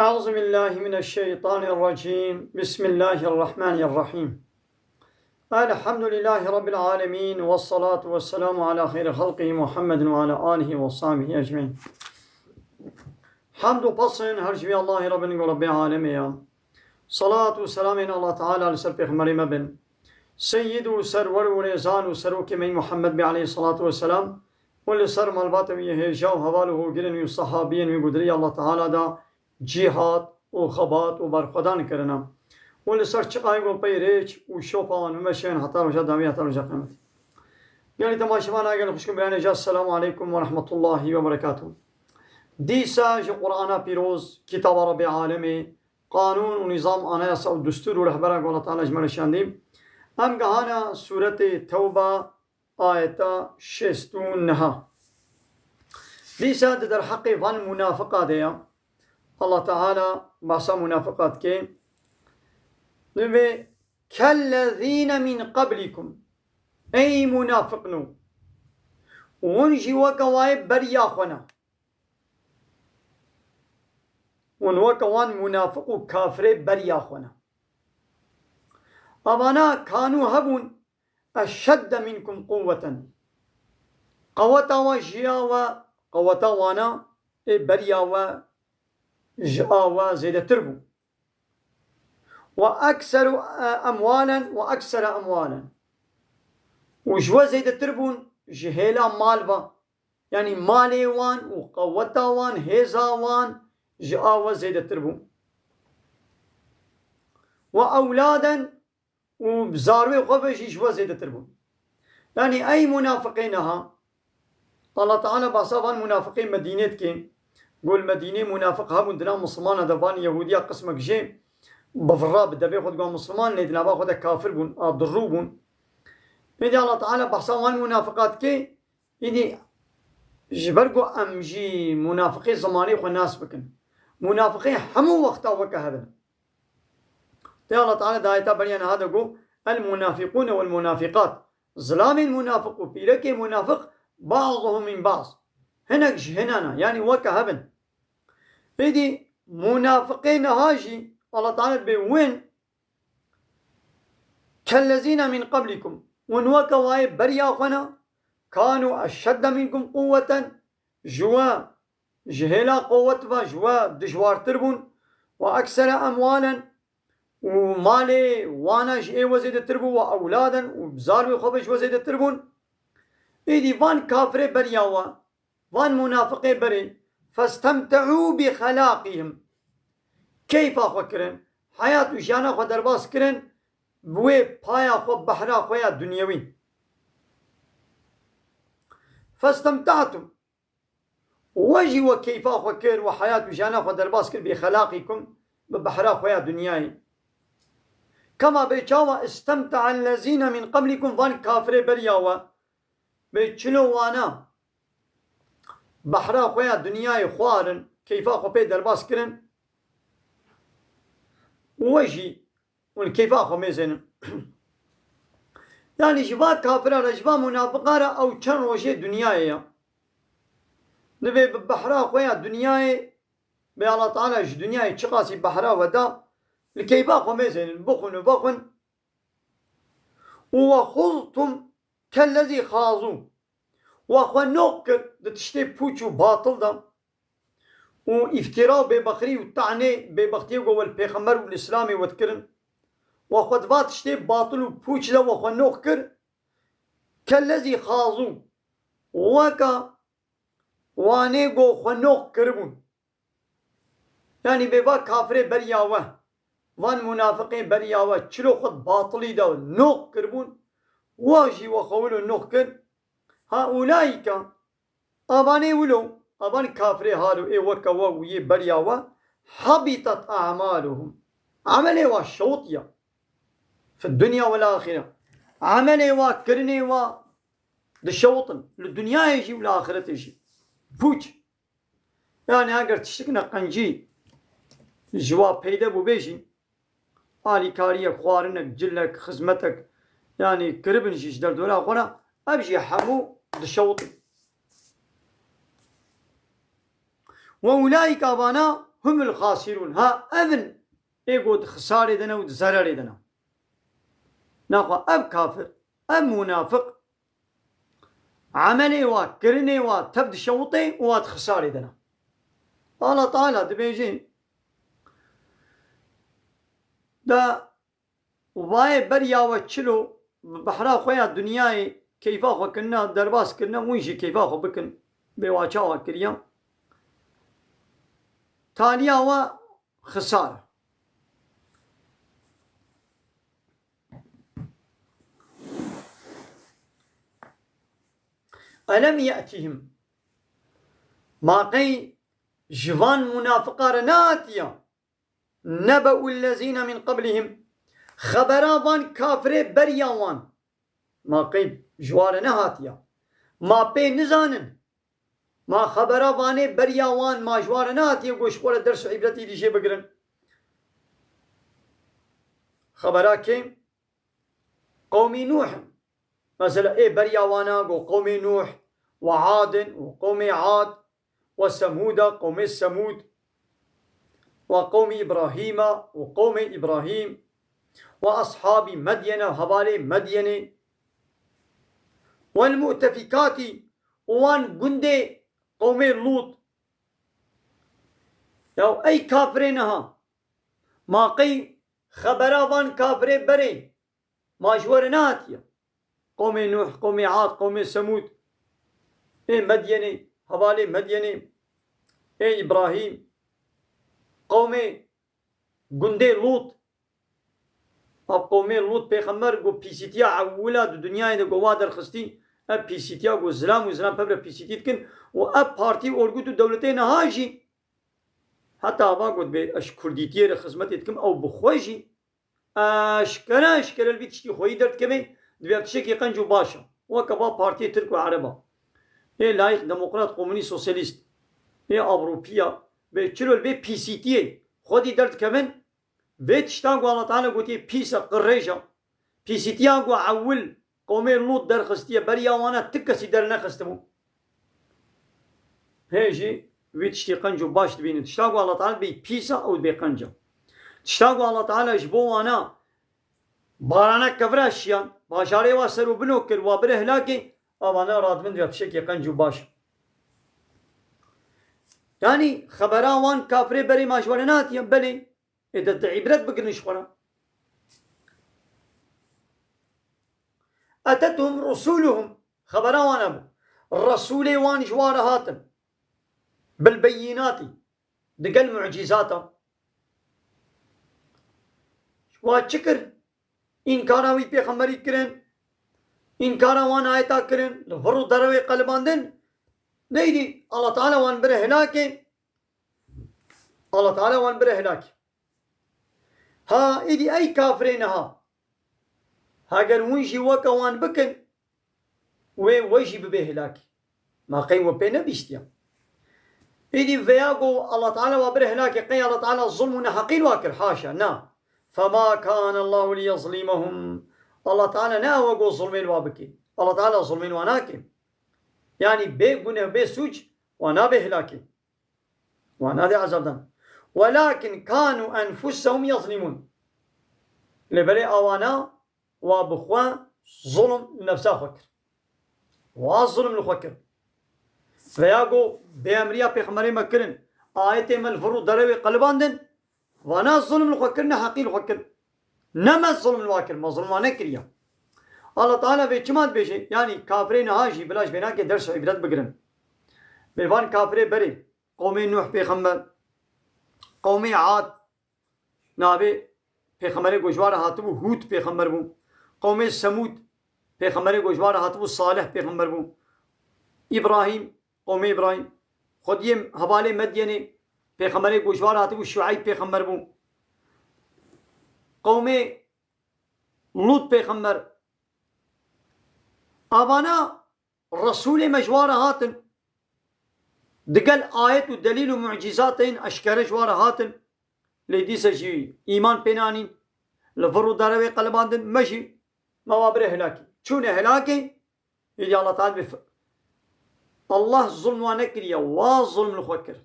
أعوذ بالله من الشيطان الرجيم. بسم الله الرحمن الرحيم. الحمد لله رب العالمين، والصلاة والسلام على خير خلقه محمد وعلى آله وصحبه أجمعين. حمد وبصن هرجبي الله ربنا ورب العالمين. صلاة وسلام الله تعالى لسر پیغمبر مبن سيد سرور ورزان وسروك من محمد عليه الصلاة والسلام ولسر ملبات ويهجاو هواله وقرن وصحابين وقدري الله تعالى دا جهاد و خبات و برخودان کرنا ولی سر چقای گل پیریچ و شوپان و مشین حتی رجا دامی حتی رجا قیمت. یعنی تماشامان اگر خوشکم بیان جا السلام علیکم و رحمت الله و برکاته. دیسا جو قرآن پیروز کتاب رب عالمی قانون و نظام آنایسا و دستور و رهبران الله تعالی اجمال شاندیم. هم گهانا سورت توبه آیتا 69 دیسا در حق وان منافقات دیا الله تعالى باسا منافقات كي كالذين من قبلكم أي منافقنو ونجي وكواي برياخنا ونوكوان منافق كافر برياخنا أبانا كانوا هبون أشد منكم قوة قوة وجيا وقوة وانا بريا جاوا زيادة تربو وأكثر أموالا وجوا زيادة تربون جهيلا مالبا يعني مالي وان وقوتا وان هيزا وان جاوا زيادة تربو وأولادا وبزاروي وخفش جوا زيادة تربو يعني أي منافقينها الله تعالى بصفان منافقين مدينة كين قول مدينة منافق هبون دنا مسلمان دفان يهودية قسمك جي بفراب دبي خد قام مسلمان ندنا باخد كافر بون ضرو بون. إذا الله تعالى بحصان منافقات كي إذا جبرقو أمجي منافقين زماني خو الناس بكن منافقين حمو وقتا وكهذا. الله تعالى دايتا بنيان هذا قو المنافقون والمنافقات ظلام المنافق وبيلك منافق بعضهم من بعض هناك هنا يعني وكهبن. إذا منافقين هاجي الله تعالى بوين كالذين من قبلكم ونوكا واي بريا خنا كانوا أشد منكم قوة جوا جهلا قوة جوا دجوار تربون وأكثر أموالا ومالي وانا جئي وزيد تربو وأولادا وبزار وخبش وزيد تربون. إذا وان كافر بريا وان منافقين بري فاستمتعوا بخلاقهم كيف أخوكرن حياة وجانا خو درباس كرن بوي بايا خو بحرا خويا دنيوين فاستمتعتم وجي وكيف أخوكر وحياة وجانا خو درباس كرن بخلاقكم ببحرا خويا دنياي كما بيشاوا استمتع الذين من قبلكم وان كافر برياوا بيشلو وانا بحرا خويا دنياي خوارن كيف أخو بي درباس كرن وجي والكيف أخو ميزن يعني جبا كافرة جبا منافقة أو كان وجه دنياي نبي بحرا خويا دنياي بي الله تعالى دنياي تشقاسي بحرا ودا الكيف أخو ميزن بخن وخلطم كالذي خاضوا واخو نوكر تشتي بوچو باطل دا وافتراء ببخري وطعني ببختي جوا البيغمبر والاسلامي وذكرن واخو دفات تشتي باطل وبوچ دا واخو نوكر كالذي خاضوا وكا واني جو خو نوكر بون يعني بيبا كافر برياوه وان منافقين برياوه چلو خد باطلي دا نوكر بون واجي وخولو نوكر هؤلاء أباني ولو أبان كافر هالو إيه وكوا ويه برياوا حبطت أعمالهم عملي وشوطيا في الدنيا والآخرة عملي وكرني دشوطن للدنيا يجي والآخرة يجي بوش يعني أقر تشتكنا قنجي جواب بيدا ببيجي آلي كاريا خوارنك جلك خزمتك يعني كربن جيش در دولا خونا أبجي حمو دشوط وأولئك أبانا هم الخاسرون. ها أذن إيقود خسارة دنا وزرر دنا ناخوا أب كافر أب منافق عملي وكرني وتبد شوطي وات خسارة دنا الله تعالى دبيجين دا وواي بريا وچلو بحرا خويا دنياي كيفا خو كنا درباس كنا ويجي كيفا خو بكن بواچا وكريا تاليا وخسارة. ألم يأتهم ما قي جوان منافقار ناتيا نبأ الذين من قبلهم خبرابان كافر برياوان ما قي جوار نهاتيا ما بي نزانن ما خبرابان برياوان ما جوار نهاتيا قوش قول درس عبرتي دي شي بقرن خبراكي قومي نوح مثلا إيه برياوانا قوم نوح وعاد وقوم عاد وثمود قوم الثمود وقوم إبراهيم وقوم إبراهيم وأصحاب مدين وحوالي مدين والمؤتفكات وان قندي قوم لوط يو أي كافرينها ما قي خبرابان كافرين بري ما جورناتيا قوم نوح قوم عاد قوم ثمود إيه مديني حوالي مديني إيه إبراهيم قوم قندي لوط اب قوم لوط پیغمبر گو پیسیتیا اولا د دنیا د گوادر خستی اب پیسیتیا گو زلام و زلام پبر پیسیتیت کن و اب پارتی اورگو تو دولتين هاجي حتى ابا قد به اش كرديتي خدمتت كم او بخوجي اشكر البيت شتي خوي درت كمي دبيت شكي قنجو باشا وكبا بارتي ترك وعربا اي لايق ديمقراط كومونيست سوسياليست اي اوروبيا بتشلو البي بي سي تي خودي درت كمان بيت شتاقو الله تعالى قوتي بيسا قريجا بي سي تي اقو عول قومي لوط در خستيه بريا وانا تكسي در نخستمو هيجي ويتشتي قنجو باش تبين تشتاقو الله تعالى بي بيسا او بي قنجا تشتاقو الله تعالى جبو وانا بارانا كفراشيان باشاري واسرو بنوكر وابره هلاكي اوانا رادمن بشكي قنجو باش يعني خبرا وان كافري بري ماشورنات يبلي اذا عبرت بقرنش ورا اتتهم رسولهم خبرا وان ابو الرسول وان جوار هاتم بالبينات دقل معجزاته وشكر إنكاراوي بيخمري كرن إنكارا وان آيتا كرن لفرو دروي قلباندن نيدي الله تعالى وان بره هلاكي الله تعالى وان بره هلاكي ها إيدي أي كافرين ها هاگر ونجي وكا وان بكن ويجي ببه هلاكي ما قيم وبينا بيشتيا إيدي فياقو الله تعالى وبره هلاكي قي الله تعالى الظلم نحقين واكر حاشا نا فما كان الله ليظلمهم الله تعالى نا وقو ظلمين وابكي الله تعالى ظلمين واناكي يعني بي قنه بي سوج وانا بهلاكي وانا دي عذابدان ولكن كانوا أنفسهم يظلمون لبلي أوانا وبخوا ظلم نفسه خكر وظلم لخكر فياقو بأمريا بيخمري مكرن آية من فرو دروي قلباندن وانا الظلم لخكرنا حقي لخكر نما الظلم الواكر ما ظلم وانا كريا الله تعالى في جماعت بيشي يعني كافرين هاجي بلاش بينا كي درس عبرت بقرن بيفان كافرين بري قومي نوح بيخمر قومي عاد نابي بيخمري گوشوار هاتبو هود بيخمر بو قومي سمود بيخمري گوشوار هاتبو صالح بيخمر بو إبراهيم قومي إبراهيم خديم حوالي مديني بيخمري گوشوار هاتبو شعيب بيخمر بو قومي لوط بيخمر أبانا رسول مجوار هاتن دقل آيات ودليل ومعجزاتين أشكال جوار هاتن لديسا جي إيمان بينانين لفرو داروي قلباندن مشي موابره هلاكي چون هلاكي يجي الله تعالى الله ظلم ونكريا وظلم لخوكر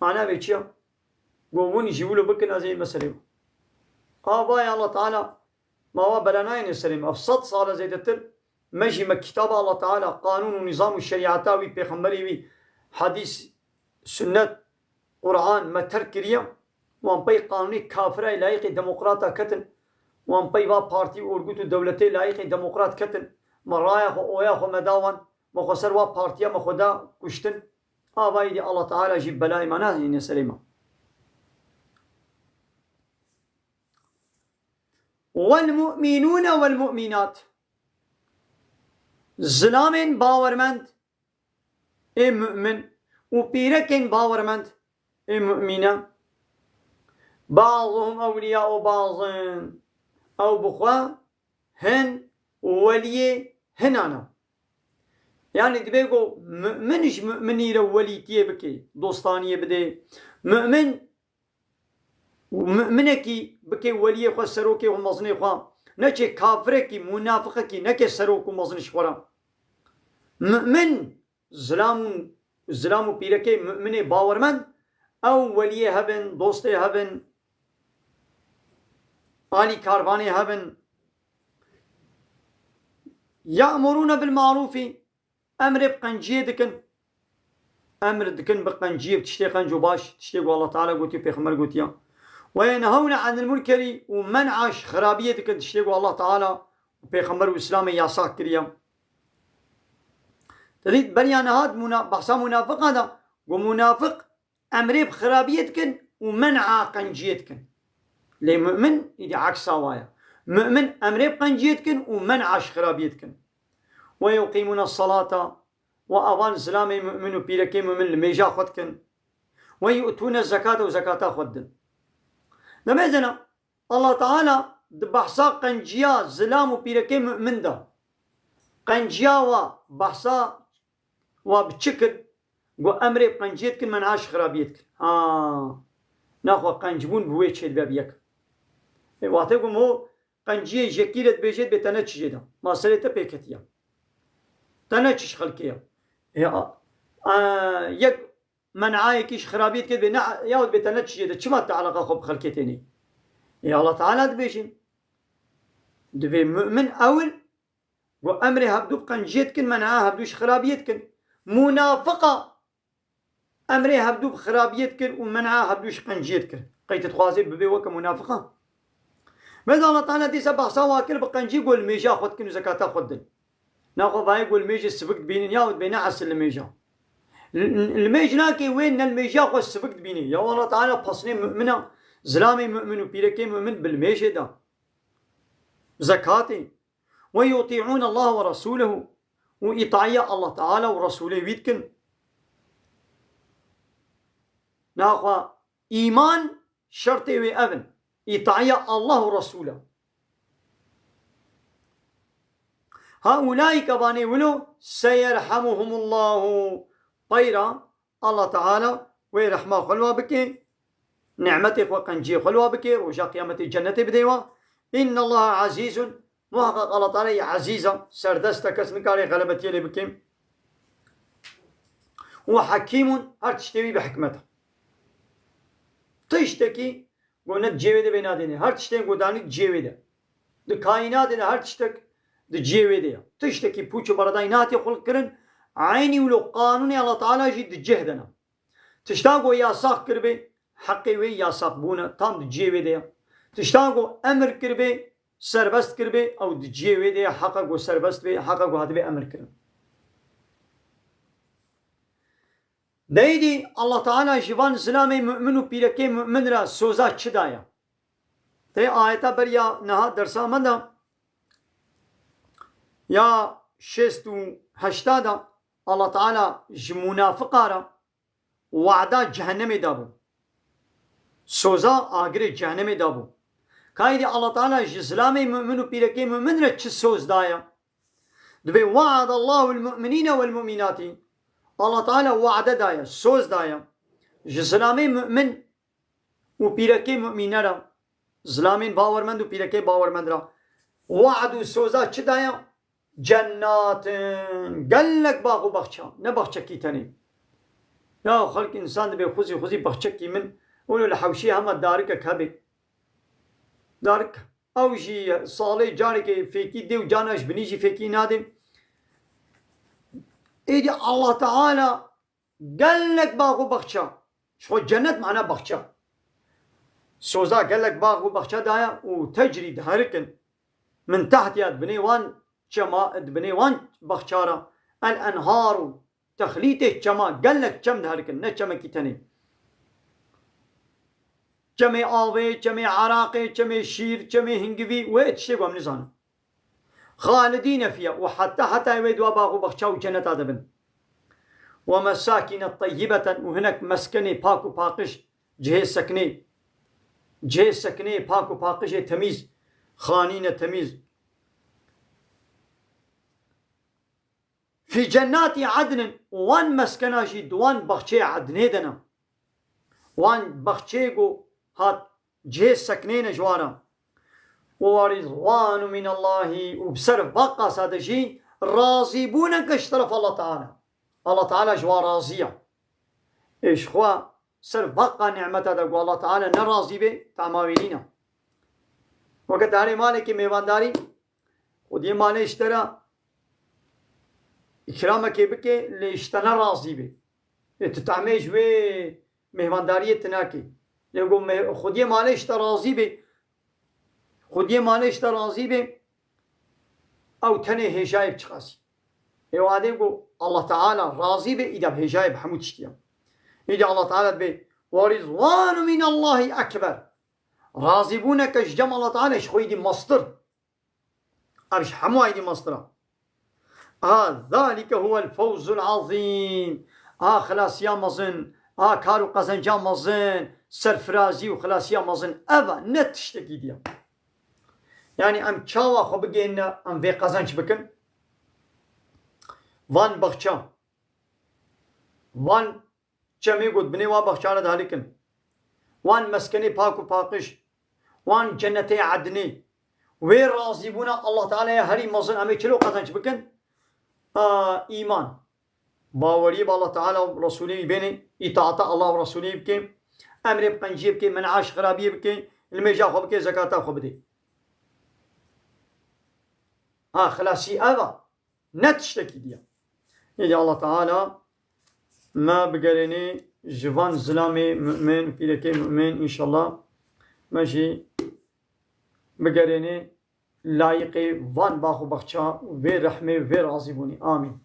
معناه بيتشيا قووني جيولو بكن هذه المسألة باي الله تعالى ما هو بلناين السليم أفصد صالة زي التر مجي كتاب الله تعالى قانون ونظام الشريعتاوي بيخمري حديث سنة قرآن ما تركريا وان بي قانوني كافرة لايق ديمقراطة كتن وان بي با بارتي ورقوت دولتي لايق ديمقراط كتن مرايا خو اويا خو مداوان مخسر وا بارتيا مخدا كشتن باي دي الله تعالى جيب بلاي معناه إن سليمة والمؤمنون والمؤمنات زلامين باورمند مؤمن وبيركين باورمند مؤمنة بعضهم أولياء بعض أو بخوا هن ولي هنانا يعني دبيقو مؤمنش مؤمني لو ولي تيبكي دوستانية بدي مؤمن ومؤمنكي بكي ولي خوا سروكي ومزني خوا نكي كافركي منافقكي نكي سروك ومزنش خورا مؤمن زلام بيركي مؤمني باورمن او ولي هبن دوستي هبن آلي كارباني هبن يأمرون بالمعروف أمر بقنجية دكن أمر دكن بقنجية بتشتي قنجو باش تشتي الله تعالى قوتي بيخمر قوتيا وينهون عن المنكر ومنعش خرابية دكن تشتي الله تعالى بيخمر وإسلامي ياساك كريم تريد بريان هاد بحثا منافق هذا ومنافق أمري بخرابية دكن ومنع قنجية دكن لي مؤمن يدي عكس سوايا مؤمن أمري بقنجية دكن ومنعش خرابية دكن ويقيمون الصلاة وأوان سلامي مؤمن وبيركي مؤمن الميجا خدكن ويؤتون الزكاة وزكاة خدن نمازنا الله تعالى بحثا قنجيا زلام وبيركي مؤمن ده قنجيا وبحثا وبتشكل وأمري بقنجيتك من عاش خرابيتك ناخو قنجبون بويتش بابيك وقتكم هو قنجية جكيلة بيجيت بتنتش جدا ما سريتا بيكتيا تنتش خلقيا يك منعايكيش خرابيت كده ياود بتنتش جدا شما تعلقا خب خلقيتيني يا الله تعالى دبيجين دبي مؤمن أول وأمري هبدو بقنجيتكن منعاه هبدوش خرابيتكن منافقة أمري هبدو بخرابيتكن ومنعاه هبدوش قنجيتكن قيت تخوازي ببي وك منافقة ماذا الله تعالى دي سبع سواكر بقنجي قول ميجا خدكن وزكاة خدن ناخذ باي يقول ميجا السبقت بيني ياود بينا عسل الميجا الميج ناكي وين الميجا خو السبقت بيني يا الله تعالى بحصني مؤمنة زلامي مؤمن وبيركي مؤمن بالميجا ده زكاتي ويطيعون الله ورسوله وإطاعية الله تعالى ورسوله ويتكن ناخذ إيمان شرطي وأبن إطاعية الله ورسوله هؤلاء كباني ولو سيرحمهم الله طيرا الله تعالى ويرحمه خلوا بكي نعمتك وقنجي خلوا بكي رجاء قيامة الجنة بديوا إن الله عزيز محقق الله تعالى عزيزا سردستك اسمكاري غلبتي لي بكي وحكيم هرتشتوي بحكمته تشتكي قلنا جيويده بيناديني هرتشتين قداني جيويده الكائنات هرتشتك دجيويده تشتكي بوچو بردايناتي خلق كرن عيني ولو قانوني الله تعالى جد جهدنا تشتاقو ياساق كربي حقي وي ياساق بونا تام دجيويده تشتاقو امر كربي سربست كربي او دجيويده حقا سربست بي حقا هادبي امر كرن دايدي الله تعالى جبان سلامي مؤمنو بيركي مؤمن را سوزا چدايا تي آيتا بريا نها درسا مندا يا شستو هشتادا الله تعالى منافقارا وعدا جهنم دابو سوزا آگري جهنم دابو كايدي الله تعالى جسلامي مؤمنو بيركي مؤمن را چه سوز دايا دبي وعد الله المؤمنين والمؤمنات الله تعالى وعد دايا سوز دايا جسلامي مؤمن وبيركي مؤمن را زلامين باورمند وبيركي باورمند را وعد سوزا چه دايا جنات قال لك باغ وبخشة نبخشة كيتاني يا خلق إنسان بي خوزي بخشكي من ولو لحوشي هما دارك كبي دارك أو جي صالي جارك فيكي دي وجاناش بنيجي فيكي نادم إيدي الله تعالى قال لك باغو بخشا شو جنة معناه بخشا سوزا قال لك باغو بخشا دايا وتجري دهاركن من تحت يد بنيوان شما بنيوان بخشارا الأنهار تخليته شما قال لك شم دهاركن نشما كتني شمي آوي شمي عراقي شمي شير شمي هنجبي ويتشيقوا من زانو خالدين فيها وحتى يودوا باغو بخشا وجنة هذا ومساكن طيبة وهناك مسكني باكو باقش جهه سكني باكو باقش تميز خانين تميز في جنات عدن وان مسكناشي دوان بخشي عدنيدنا وان بخشيقو هات جهه سكنين جوانا ورضوان من الله وبسرف بقى سادشي راضيبون كشترف الله تعالى الله تعالى جوا راضية إيش خوا سرف بقى نعمة دقوا الله تعالى نراضي به تعماويلنا وقت داري مالك ميوان داري ودي مالي اشترى إكرامك بك لاشتنا راضي به تتعميش وي مهمان دارية تناكي يقول خودي مالي اشترى راضي به خودي مالي اشترى راضي به أو تنه هجايب تخاسي يوادي يقول الله تعالى راضي به إذا بهجايب حمود اشتيا إذا الله تعالى به ورضوان من الله أكبر راضيبونك جمع الله تعالى إيش خويدي مصدر أبش حمو هيدي مصدر ذلك هو الفوز العظيم خلاص يا مزن كارو قزنجا مزن سرفرازي وخلاص يا مزن أبا نتشتكي ديا يعني أم تشاوا خو بقينا أم في قزنج بكن وان بخشا وان چمی قد بني وا بخشارة دهالكن وان مسكني باكو باقش وان جنة عدني وين راضيبونا الله تعالى هري مزن أمي چلو قزنج بكن إيمان باوري بالله تعالى ورسوله بيني إطاعة الله ورسوله بكي أمر بقنجي بكي منعاش خرابي بكي الميجا خو بكي زكاة خو بدي خلاصي أبا نتشتكي ديا إذا الله تعالى ما بقرني جوان زلامي مؤمن في لكي مؤمن إن شاء الله ماشي بقرني لايقي وان باخو بخشا وفي رحمة وفي راضيبوني آمين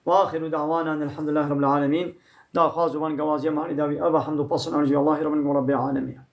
وآخر دعوانا أن الحمد لله رب العالمين دا خاز وان قوازي معني داوي أبا حمد وبصن أرجي الله رب العالمين